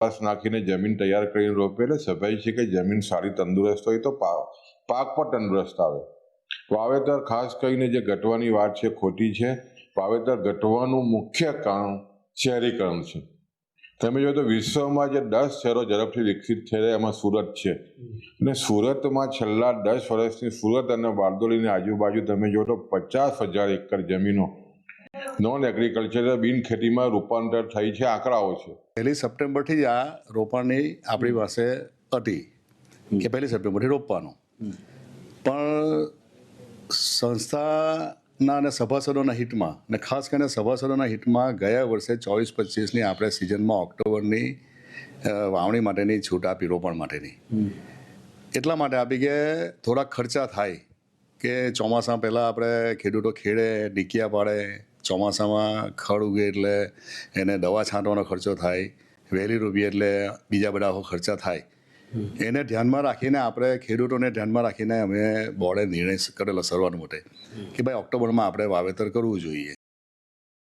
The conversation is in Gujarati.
કપાસ નાખીને જમીન તૈયાર કરીને રોપે એટલે સ્વાભાવિક છે કે જમીન સારી તંદુરસ્ત હોય તો પાક પણ તંદુરસ્ત આવે. વાવેતર ખાસ કરીને જે ઘટવાની વાત છે ખોટી છે. વાવેતર ઘટવાનું મુખ્ય કારણ શહેરીકરણ છે. તમે જો તો વિશ્વમાં જે 10 શહેરો ઝડપથી વિકસિત થઈ રહ્યા એમાં સુરત છે. અને સુરતમાં છેલ્લા 10 વર્ષની સુરત અને બારડોલીની આજુબાજુ તમે જો તો 50,000 એકર જમીનો નોન એગ્રીકલ્ચર બિન ખેતીમાં રૂપાંતર થઈ છે. આંકડાઓ છે. 1 સપ્ટેમ્બરથી જ આ રોપણની આપણી પાસે હતી કે 1 સપ્ટેમ્બરથી રોપવાનું, પણ સંસ્થાના અને સભાસદોના હિતમાં અને ખાસ કરીને સભાસદોના હિતમાં ગયા વર્ષે 24-25ની આપણે સિઝનમાં ઓક્ટોબરની વાવણી માટેની છૂટ આપી, રોપણ માટેની. એટલા માટે આપી કે થોડા ખર્ચા થાય કે ચોમાસા પહેલાં આપણે ખેડૂતો ખેડે, ડીકિયા પાડે, ચોમાસામાં ખડ ઉગે એટલે એને દવા છાંટવાનો ખર્ચો થાય, વહેલી રોપીએ એટલે બીજા બધા ખર્ચા થાય. એને ધ્યાનમાં રાખીને આપણે ખેડૂતોને ધ્યાનમાં રાખીને અમે બોર્ડે નિર્ણય કરેલો શરૂઆત માટે કે ભાઈ ઓક્ટોબરમાં આપણે વાવેતર કરવું જોઈએ.